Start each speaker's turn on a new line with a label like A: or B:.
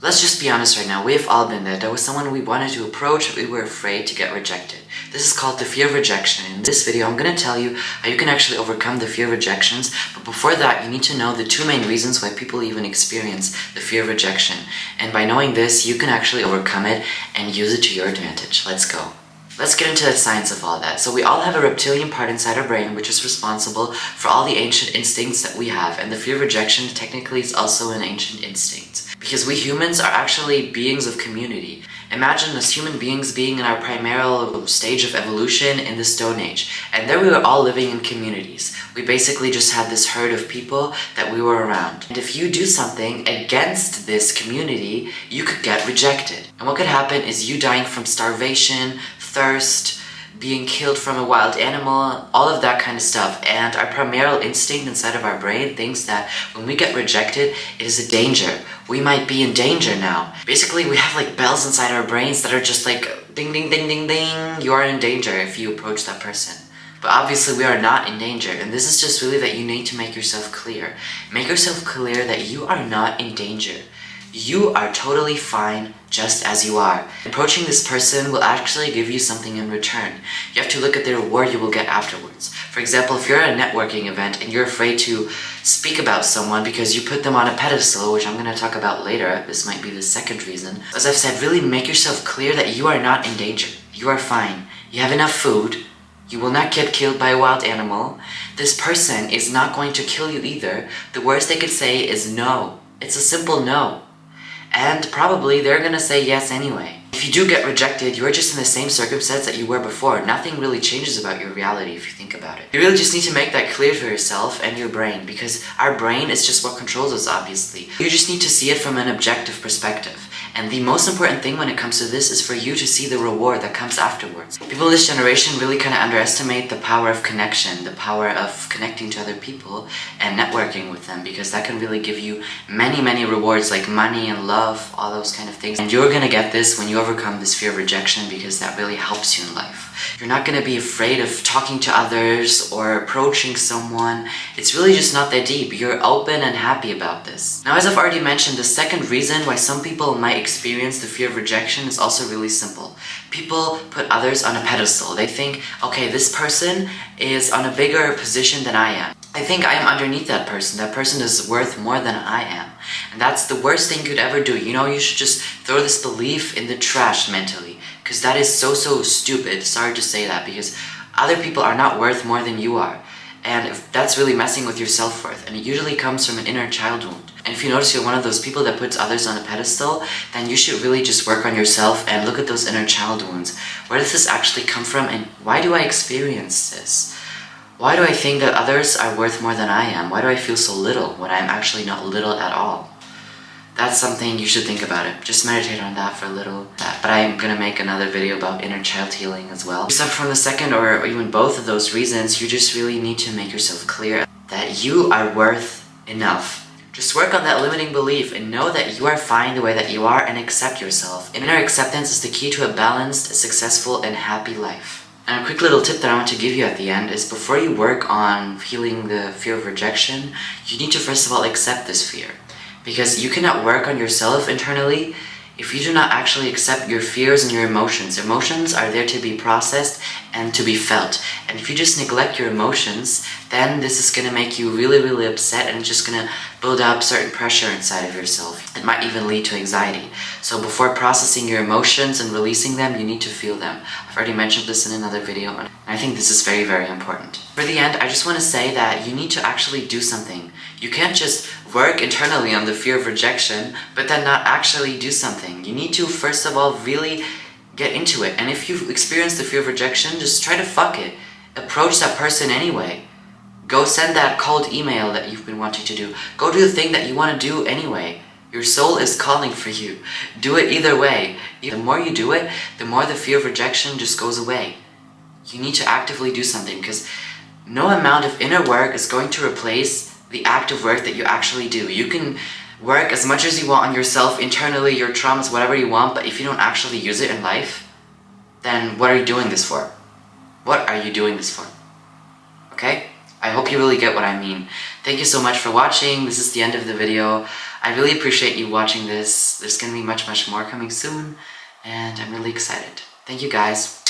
A: Let's just be honest right now, we've all been there. There was someone we wanted to approach, but we were afraid to get rejected. This is called the fear of rejection. In this video, I'm going to tell you how you can actually overcome the fear of rejections, but before that, you need to know the two main reasons why people even experience the fear of rejection. And by knowing this, you can actually overcome it and use it to your advantage. Let's go. Let's get into the science of all that. So we all have a reptilian part inside our brain which is responsible for all the ancient instincts that we have, and the fear of rejection technically is also an ancient instinct. Because we humans are actually beings of community. Imagine us human beings being in our primeval stage of evolution in the Stone Age, and there we were all living in communities. We basically just had this herd of people that we were around. And if you do something against this community, you could get rejected. And what could happen is you dying from starvation, thirst, being killed from a wild animal, all of that kind of stuff. And our primeval instinct inside of our brain thinks that when we get rejected, it is a danger. We might be in danger now. Basically, we have like bells inside our brains that are just like ding ding ding ding ding, you are in danger if you approach that person. But obviously we are not in danger, and this is just really that you need to make yourself clear. Make yourself clear that you are not in danger. You are totally fine just as you are. Approaching this person will actually give you something in return. You have to look at the reward you will get afterwards. For example, if you're at a networking event and you're afraid to speak about someone because you put them on a pedestal, which I'm going to talk about later, this might be the second reason. As I've said, really make yourself clear that you are not in danger. You are fine. You have enough food. You will not get killed by a wild animal. This person is not going to kill you either. The worst they could say is no. It's a simple no. And probably they're gonna say yes anyway. If you do get rejected, you're just in the same circumstance that you were before. Nothing really changes about your reality if you think about it. You really just need to make that clear for yourself and your brain, because our brain is just what controls us, obviously. You just need to see it from an objective perspective. And the most important thing when it comes to this is for you to see the reward that comes afterwards. People in this generation really kind of underestimate the power of connection, the power of connecting to other people and networking with them, because that can really give you many rewards like money and love, all those kind of things. And you're gonna get this when you overcome this fear of rejection, because that really helps you in life. You're not gonna be afraid of talking to others or approaching someone. It's really just not that deep. You're open and happy about this. Now, as I've already mentioned, the second reason why some people might experience the fear of rejection is also really simple. People put others on a pedestal. They think, okay, this person is on a bigger position than I am. I think I am underneath that person. That person is worth more than I am. And that's the worst thing you could ever do. You know, you should just throw this belief in the trash mentally, because that is so stupid. Sorry to say that, because other people are not worth more than you are. And if that's really messing with your self-worth, and it usually comes from an inner child wound. And if you notice you're one of those people that puts others on a pedestal, then you should really just work on yourself and look at those inner child wounds. Where does this actually come from, and why do I experience this? Why do I think that others are worth more than I am? Why do I feel so little when I'm actually not little at all? That's something you should think about it. Just meditate on that for a little. But I'm gonna make another video about inner child healing as well. Except from the second or even both of those reasons, you just really need to make yourself clear that you are worth enough. Just work on that limiting belief and know that you are fine the way that you are, and accept yourself. Inner acceptance is the key to a balanced, successful, and happy life. And a quick little tip that I want to give you at the end is, before you work on healing the fear of rejection, you need to first of all accept this fear. Because you cannot work on yourself internally if you do not actually accept your fears and your emotions. Emotions are there to be processed and to be felt. And if you just neglect your emotions, then this is going to make you really upset, and it's just going to build up certain pressure inside of yourself. It might even lead to anxiety. So before processing your emotions and releasing them, you need to feel them. I've already mentioned this in another video, and I think this is very important. For the end, I just want to say that you need to actually do something. You can't just work internally on the fear of rejection, but then not actually do something. You need to, first of all, really get into it. And if you've experienced the fear of rejection, just try to fuck it. Approach that person anyway. Go send that cold email that you've been wanting to do. Go do the thing that you want to do anyway. Your soul is calling for you. Do it either way. The more you do it, the more the fear of rejection just goes away. You need to actively do something, because no amount of inner work is going to replace the active work that you actually do. You can work as much as you want on yourself internally, your traumas, whatever you want, but if you don't actually use it in life, then what are you doing this for? What are you doing this for? Okay? I hope you really get what I mean. Thank you so much for watching. This is the end of the video. I really appreciate you watching this. There's gonna be much more coming soon, and I'm really excited. Thank you guys.